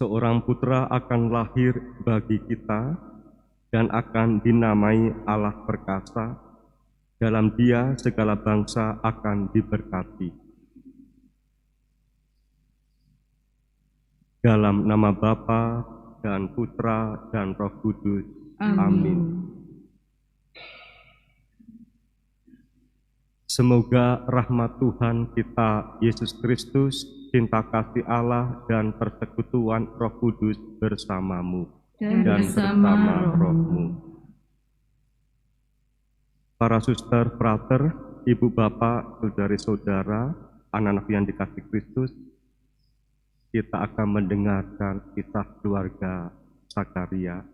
seorang putra akan lahir bagi kita dan akan dinamai Allah Perkasa. Dalam Dia segala bangsa akan diberkati. Dalam nama Bapa dan Putra dan Roh Kudus. Amin. Semoga rahmat Tuhan kita Yesus Kristus, cinta kasih Allah dan persekutuan Roh Kudus bersamamu dan bersama rohmu. Para suster, frater, ibu bapak, saudari-saudara, anak-anak yang dikasihi Kristus, kita akan mendengarkan kisah keluarga Zakaria,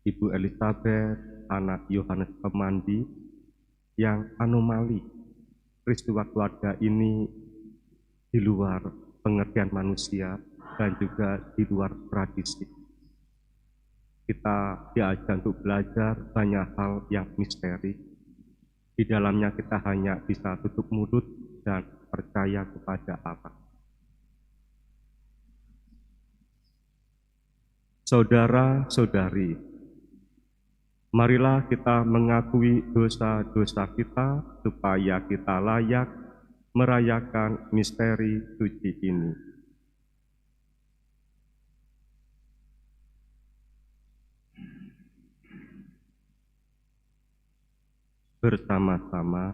Ibu Elizabeth, anak Yohanes Pemandi, yang anomali. Peristiwa keluarga ini di luar pengertian manusia dan juga di luar tradisi. Kita diajak untuk belajar banyak hal yang misteri. Di dalamnya kita hanya bisa tutup mulut dan percaya kepada Allah. Saudara-saudari, marilah kita mengakui dosa-dosa kita supaya kita layak merayakan misteri suci ini. Bersama-sama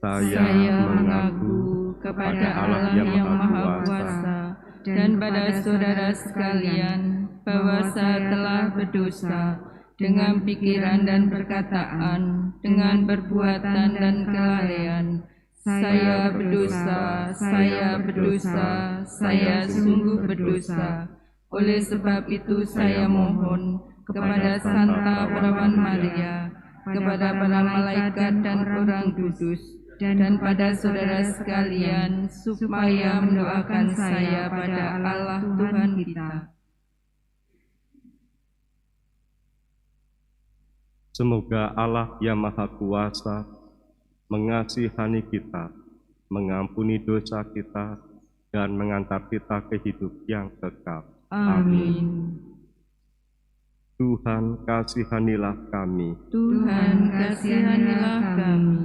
saya mengaku kepada Allah yang Maha Kuasa dan pada saudara sekalian bahwa saya telah berdosa dengan pikiran dan perkataan, dengan perbuatan dan kelalaian. Saya berdosa, saya sungguh berdosa. Oleh sebab itu saya mohon kepada Santa Perawan Maria, kepada para malaikat dan orang kudus, dan pada saudara sekalian, supaya mendoakan saya pada Allah Tuhan kita. Semoga Allah yang Maha Kuasa mengasihani kita, mengampuni dosa kita, dan mengantar kita ke hidup yang kekal. Amin. Tuhan kasihanilah kami. Tuhan kasihanilah kami.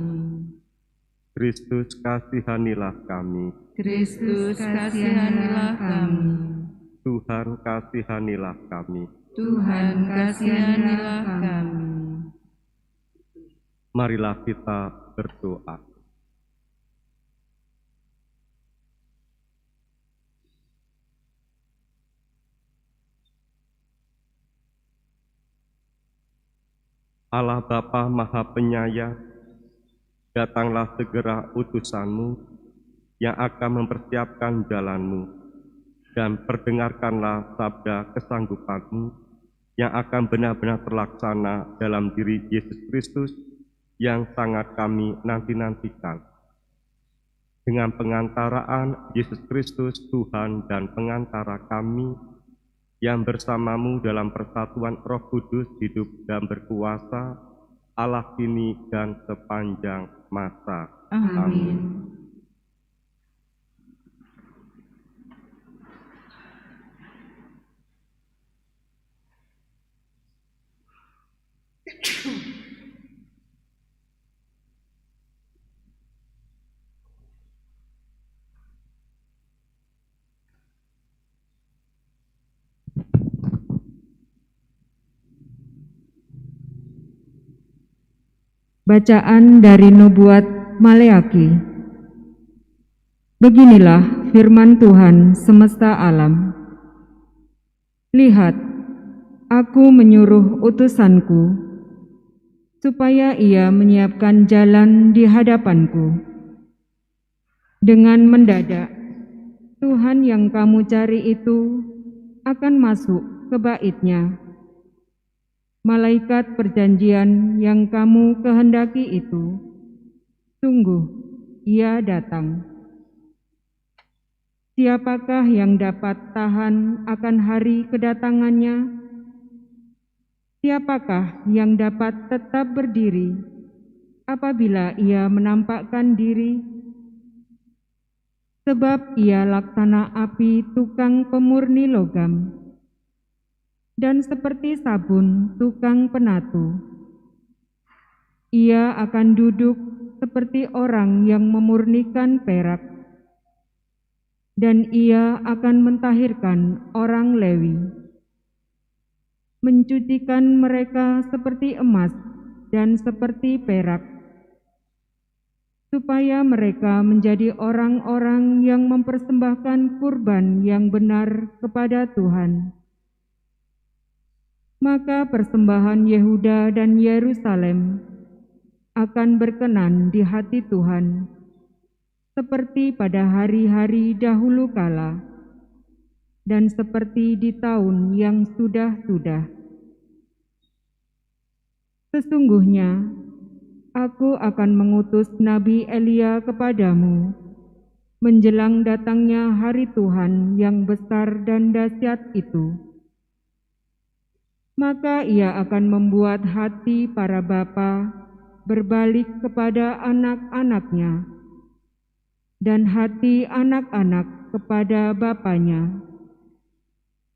Kristus kasihanilah kami. Kristus kasihanilah kami. Tuhan kasihanilah kami. Tuhan kasihanilah kami. Marilah kita berdoa. Allah Bapa Maha Penyayang, datanglah segera utusan-Mu yang akan mempersiapkan jalan-Mu, dan perdengarkanlah sabda kesanggupan-Mu yang akan benar-benar terlaksana dalam diri Yesus Kristus yang sangat kami nanti-nantikan. Dengan pengantaraan Yesus Kristus Tuhan dan pengantara kami, yang bersama-Mu dalam persatuan Roh Kudus hidup dan berkuasa, Allah kini dan sepanjang masa. Amin. Bacaan dari Nubuat Maleaki. Beginilah firman Tuhan semesta alam. Lihat, aku menyuruh utusanku, supaya ia menyiapkan jalan di hadapanku. Dengan mendadak, Tuhan yang kamu cari itu akan masuk ke bait-Nya. Malaikat perjanjian yang kamu kehendaki itu, sungguh ia datang. Siapakah yang dapat tahan akan hari kedatangannya? Siapakah yang dapat tetap berdiri apabila ia menampakkan diri? sebab ia laksana api tukang pemurni logam, dan seperti sabun tukang penatu. Ia akan duduk seperti orang yang memurnikan perak, dan ia akan mentahirkan orang Lewi, mencucikan mereka seperti emas dan seperti perak, supaya mereka menjadi orang-orang yang mempersembahkan kurban yang benar kepada Tuhan. Maka persembahan Yehuda dan Yerusalem akan berkenan di hati Tuhan, seperti pada hari-hari dahulu kala, dan seperti di tahun yang sudah-sudah. Sesungguhnya, Aku akan mengutus Nabi Elia kepadamu menjelang datangnya hari Tuhan yang besar dan dahsyat itu. Maka ia akan membuat hati para bapa berbalik kepada anak-anaknya, dan hati anak-anak kepada bapanya,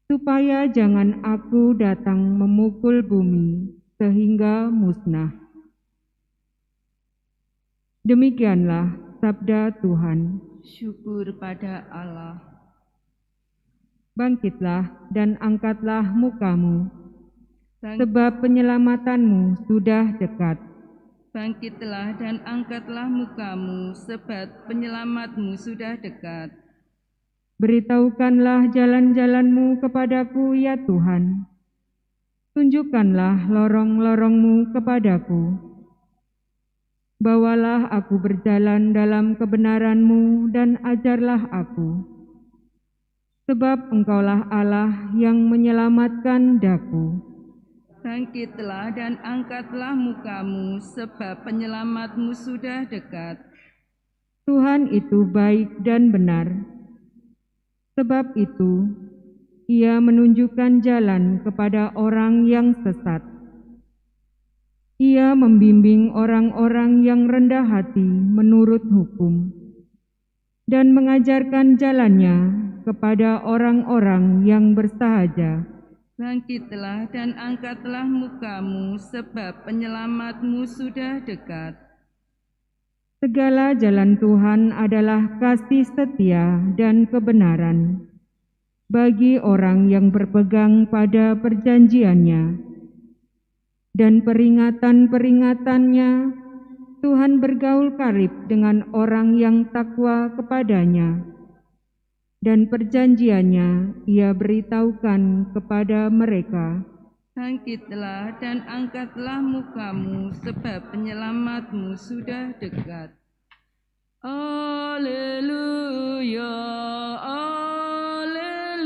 supaya jangan Aku datang memukul bumi sehingga musnah. Demikianlah sabda Tuhan. Syukur pada Allah. Bangkitlah dan angkatlah mukamu, sebab penyelamatanmu sudah dekat. Bangkitlah dan angkatlah mukamu, sebab penyelamatmu sudah dekat. Beritahukanlah jalan-jalanmu kepadaku, ya Tuhan. Tunjukkanlah lorong-lorongmu kepadaku. Bawalah aku berjalan dalam kebenaran-Mu dan ajarlah aku. Sebab Engkaulah Allah yang menyelamatkan daku. Bangkitlah dan angkatlah mukamu, sebab penyelamatmu sudah dekat. Tuhan itu baik dan benar. Sebab itu, Ia menunjukkan jalan kepada orang yang sesat. Ia membimbing orang-orang yang rendah hati menurut hukum, dan mengajarkan jalannya kepada orang-orang yang bersahaja. Bangkitlah dan angkatlah mukamu, sebab penyelamatmu sudah dekat. Segala jalan Tuhan adalah kasih setia dan kebenaran bagi orang yang berpegang pada perjanjiannya. Dan peringatan-peringatannya, Tuhan bergaul karib dengan orang yang takwa kepadanya, dan perjanjiannya Ia beritahukan kepada mereka. Bangkitlah dan angkatlah mukamu, sebab penyelamatmu sudah dekat. Haleluya, haleluya,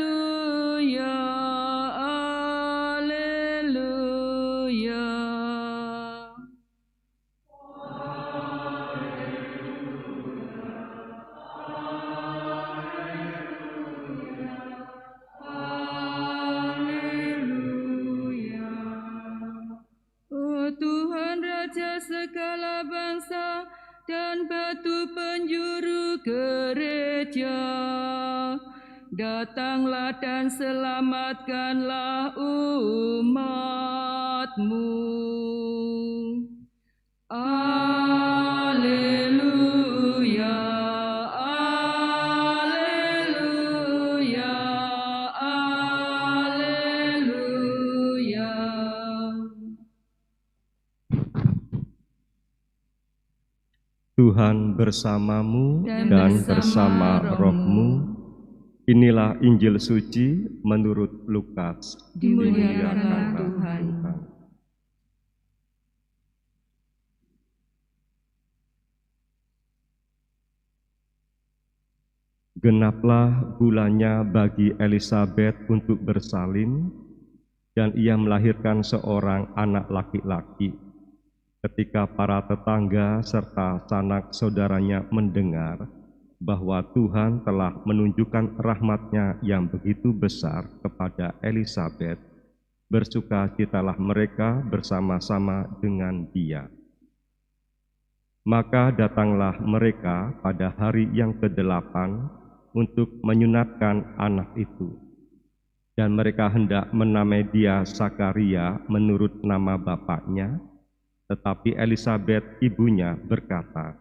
haleluya. Oh Tuhan Raja segala bangsa dan batu penjuru gereja, datanglah dan selamatkanlah umat-Mu. Alleluia, alleluia, alleluia. Tuhan bersamamu Dan dan bersama bersama rohmu. rohmu. Inilah Injil suci menurut Lukas. Dimuliakanlah Tuhan. Genaplah bulannya bagi Elisabet untuk bersalin, dan ia melahirkan seorang anak laki-laki. Ketika para tetangga serta sanak saudaranya mendengar bahwa Tuhan telah menunjukkan rahmat-Nya yang begitu besar kepada Elisabet, bersukacitalah mereka bersama-sama dengan dia. Maka datanglah mereka pada hari yang ke-8 untuk menyunatkan anak itu. Dan mereka hendak menamai dia Sakaria menurut nama bapaknya, tetapi Elisabet ibunya berkata,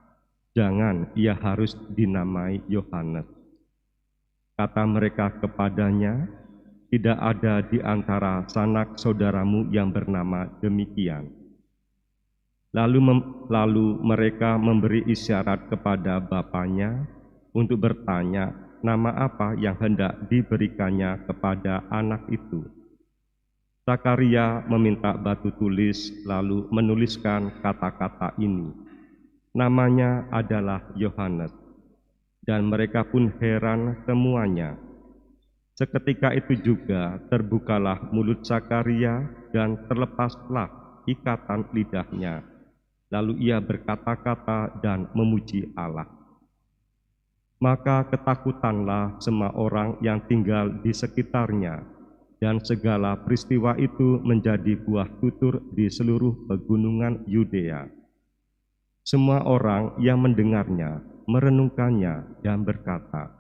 "Jangan, ia harus dinamai Yohanes." Kata mereka kepadanya, "Tidak ada di antara sanak saudaramu yang bernama demikian." Lalu mereka memberi isyarat kepada bapaknya untuk bertanya nama apa yang hendak diberikannya kepada anak itu. Sakaria meminta batu tulis lalu menuliskan kata-kata ini. Namanya adalah Yohanes, dan mereka pun heran semuanya. Seketika itu juga terbukalah mulut Sakaria dan terlepaslah ikatan lidahnya. Lalu ia berkata-kata dan memuji Allah. Maka ketakutanlah semua orang yang tinggal di sekitarnya, dan segala peristiwa itu menjadi buah tutur di seluruh pegunungan Yudea. Semua orang yang mendengarnya merenungkannya dan berkata,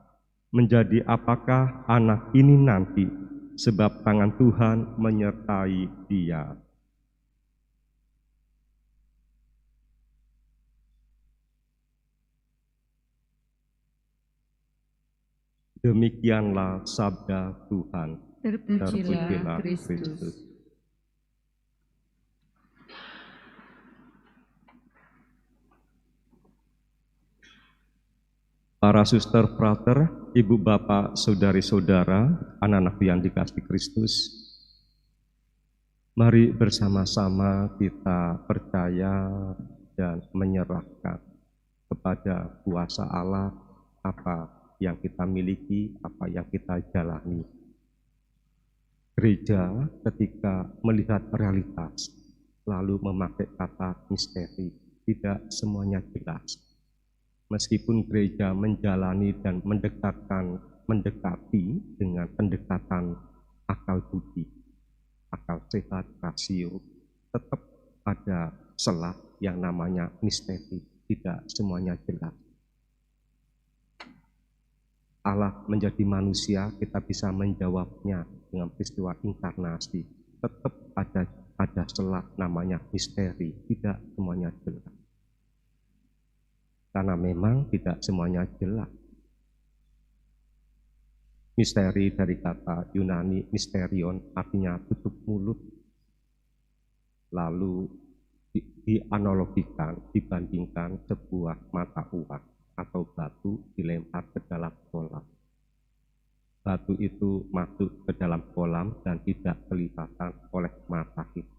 "Menjadi apakah anak ini nanti, sebab tangan Tuhan menyertai dia." Demikianlah sabda Tuhan. Terpujilah Kristus. Para suster, frater, ibu bapak, saudari-saudara, anak-anak yang dikasihi Kristus, mari bersama-sama kita percaya dan menyerahkan kepada kuasa Allah apa yang kita miliki, apa yang kita jalani. Gereja ketika melihat realitas lalu memakai kata misteri, tidak semuanya jelas. Meskipun gereja menjalani dan mendekati dengan pendekatan akal budi, akal sehat, rasio, tetap ada celah yang namanya misteri, tidak semuanya jelas. Allah menjadi manusia, kita bisa menjawabnya dengan peristiwa inkarnasi. Tetap ada celah namanya misteri, tidak semuanya jelas. Karena memang tidak semuanya jelas. Misteri dari kata Yunani misterion artinya tutup mulut. Lalu dianalogikan, dibandingkan sebuah mata uang atau batu dilempar ke dalam kolam. Batu itu masuk ke dalam kolam dan tidak kelihatan oleh mata kita.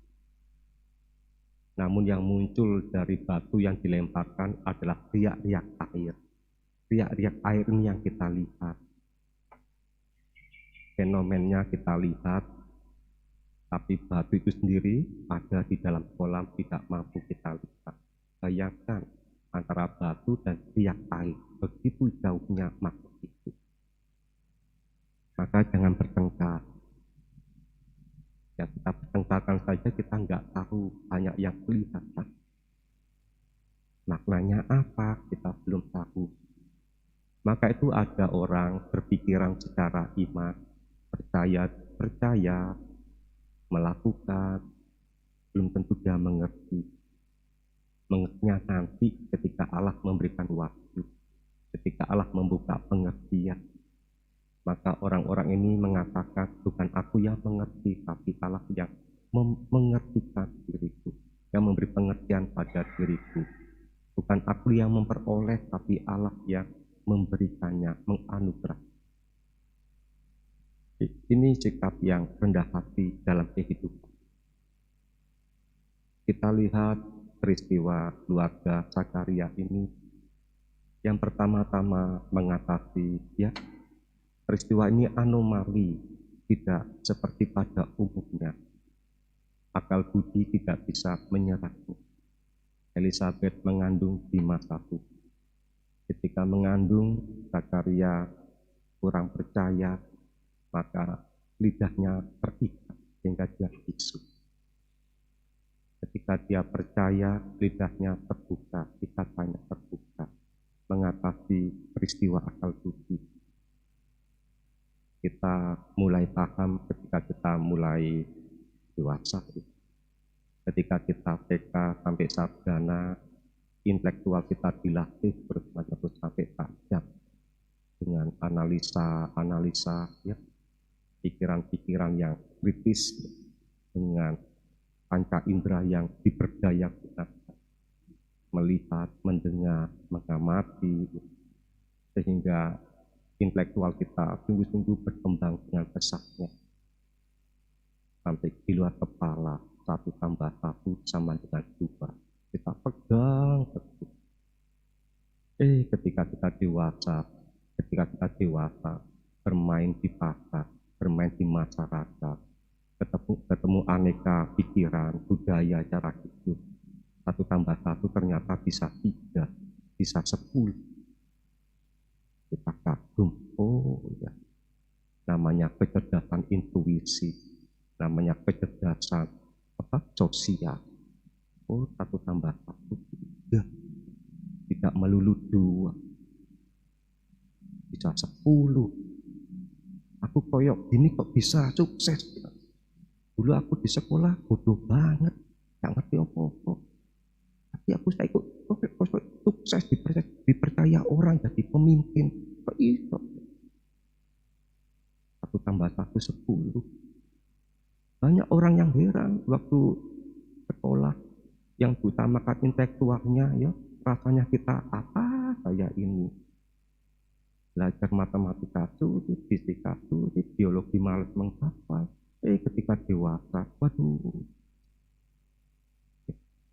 Namun yang muncul dari batu yang dilemparkan adalah riak-riak air. Riak-riak air ini yang kita lihat. Fenomennya kita lihat, tapi batu itu sendiri ada di dalam kolam tidak mampu kita lihat. Bayangkan antara batu dan riak air, begitu jauhnya makhluk itu. Maka jangan bertengkar. Ya, kita bertengkarkan saja kita nggak tahu, banyak yang kelihatan. Maknanya apa, kita belum tahu. Maka itu ada orang berpikiran secara iman, percaya, melakukan, belum tentu dia mengerti. Mengertinya nanti ketika Allah memberikan waktu, ketika Allah membuka pengertian. Maka orang-orang ini mengatakan, bukan aku yang mengerti, tapi Allah yang mengertikan diriku, yang memberi pengertian pada diriku. Bukan aku yang memperoleh, tapi Allah yang memberikannya, menganugerah. Ini sikap yang rendah hati dalam kehidupan. Kita lihat peristiwa keluarga Sakaria ini yang pertama-tama mengatasi, ya, peristiwa ini anomali, tidak seperti pada umumnya. Akal budi tidak bisa menyerahnya. Elisabet mengandung di masa tua. Ketika mengandung, Sakaria kurang percaya, maka lidahnya terikat sehingga dia bisu. Ketika dia percaya, lidahnya terbuka, ikatan mengatasi peristiwa akal budi. Kita mulai paham ketika kita mulai dewasa. Ketika kita TK sampai sarjana, intelektual kita dilatih terus sampai tajam dengan analisa ya, pikiran-pikiran yang kritis, dengan panca indera yang diberdaya gunakan, melihat, mendengar, mengamati, sehingga intelektual kita sungguh-sungguh berkembang dengan pesatnya sampai di luar kepala. 1 tambah 1 sama dengan 2. Kita pegang teguh. Ketika kita dewasa, bermain di pasar, bermain di masyarakat, ketemu aneka pikiran, budaya, cara hidup. 1 tambah 1 ternyata bisa 3, bisa 10. Kita kagum, oh ya, namanya kecerdasan intuisi, namanya kecerdasan sosial. Oh, 1 tambah 1 3, tidak melulu 2, bisa 10. Aku koyok gini kok bisa sukses. Dulu aku di sekolah bodoh banget, gak ngerti apa-apa, tapi aku saya ikut sukses, dipercaya orang jadi pemimpin. Kok iso? 1 tambah 1 10. Banyak orang yang heran waktu sekolah yang diutamakan intelektualnya, ya rasanya kita apa kayak ini, belajar matematika sulit, fisika sulit, biologi malas menghafal. Ketika dewasa, waduh,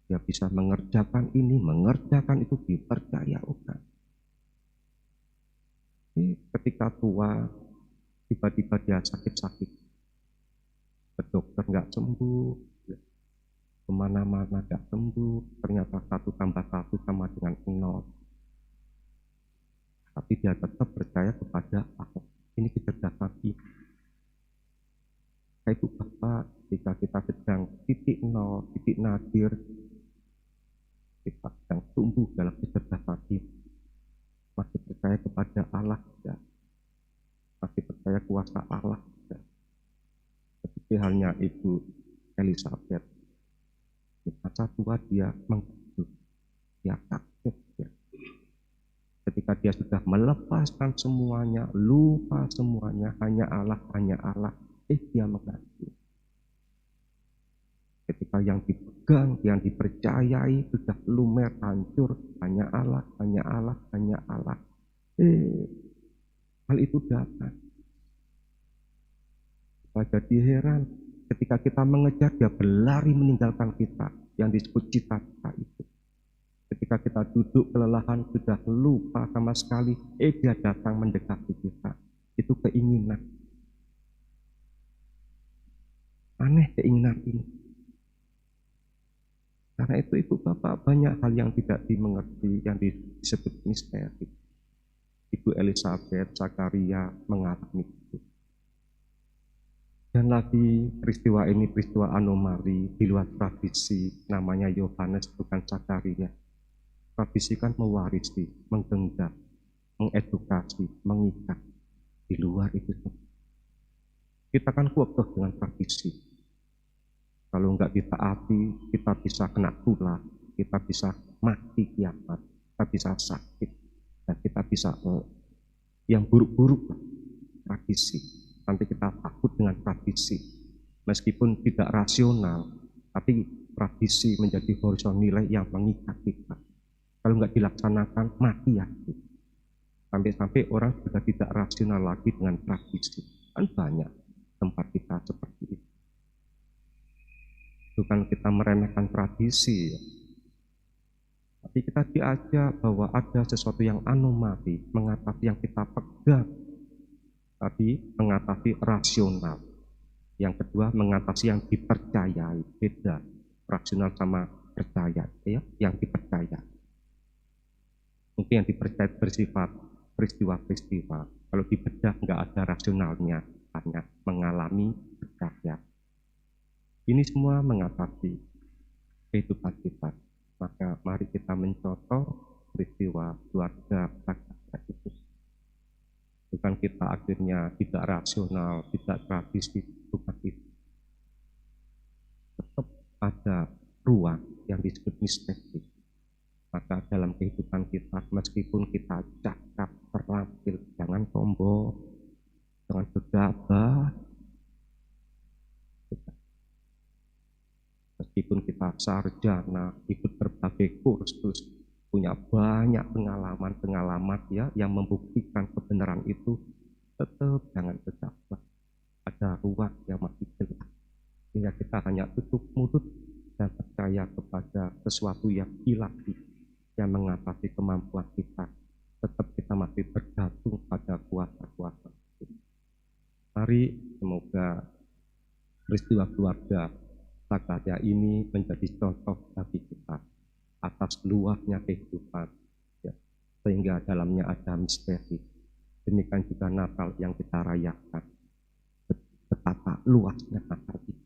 dia bisa mengerjakan ini, mengerjakan itu, dipercaya orang. Ketika tua, tiba-tiba dia sakit-sakit, ke dokter nggak sembuh, kemana-mana nggak sembuh, ternyata 1 tambah 1 sama dengan 0. Tapi dia tetap percaya kepada aku. Ini kecerdasan kita. Ibu bapak, jika kita sedang titik 0, titik nadir, kita sedang tumbuh dalam kecerdasan kita, masih percaya kepada Allah, ya. Masih percaya kuasa Allah, ya. Seperti halnya Ibu Elizabeth, di masa tua dia menghidup, dia kaget, ya. Ketika dia sudah melepaskan semuanya, lupa semuanya, hanya Allah, dia mengadu. Ketika yang dipegang, yang dipercayai sudah lumer, hancur, hanya Allah. Hal itu datang. Kita jadi heran, ketika kita mengejar, dia berlari meninggalkan kita, yang disebut cita-cita itu. Ketika kita duduk kelelahan, sudah lupa sama sekali, dia datang mendekati kita. Itu keinginan. Aneh keinginan ini. Karena itu Ibu Bapak, banyak hal yang tidak dimengerti, yang disebut misteri. Ibu Elizabeth, Zakaria mengalami itu. Dan lagi peristiwa ini peristiwa anomali di luar tradisi, namanya Yohanes bukan Zakaria. Tradisi kan mewarisi, menggenggam, mengedukasi, mengikat. Di luar itu semua. Kita kan kuat dengan tradisi. Kalau enggak ditaati, kita bisa kena tulah, kita bisa mati kiamat, kita bisa sakit, dan kita bisa yang buruk-buruk tradisi. Nanti kita takut dengan tradisi. Meskipun tidak rasional, tapi tradisi menjadi horizon nilai yang mengikat kita. Kalau enggak dilaksanakan, mati ya. Sampai-sampai orang sudah tidak rasional lagi dengan tradisi. Kan banyak tempat kita seperti itu. Bukan kita meremehkan tradisi, ya. Tapi kita diajak bahwa ada sesuatu yang anomali, mengatasi yang kita pegang. Tapi mengatasi rasional. Yang kedua, mengatasi yang dipercayai. Beda rasional sama percaya, ya, yang dipercaya. Mungkin yang dipercaya bersifat peristiwa-peristiwa. Kalau dibedah nggak ada rasionalnya, hanya mengalami percaya. Ini semua mengatasi kehidupan kita. Maka mari kita mencontoh peristiwa keluarga Zakaria itu. Bukan kita akhirnya tidak rasional, tidak tradisi, bukan itu. Tetap ada ruang yang disebut misteri. Maka dalam kehidupan kita, meskipun kita cakap, terampil, jangan sombong, jangan gegabah. Meskipun kita sarjana, ikut berbagai kursus, punya banyak pengalaman ya yang membuktikan kebenaran itu, tetap jangan gegabah. Ada ruang yang masih gelap. Sehingga kita hanya tutup mulut dan percaya kepada sesuatu yang ilahi yang mengatasi kemampuan kita. Tetap kita masih bergantung pada kuasa-kuasa. Mari semoga peristiwa keluarga Zakaria ini menjadi contoh bagi kita atas luasnya kehidupan, ya, sehingga dalamnya ada misteri. Demikian juga Natal yang kita rayakan, betapa luasnya Natal itu.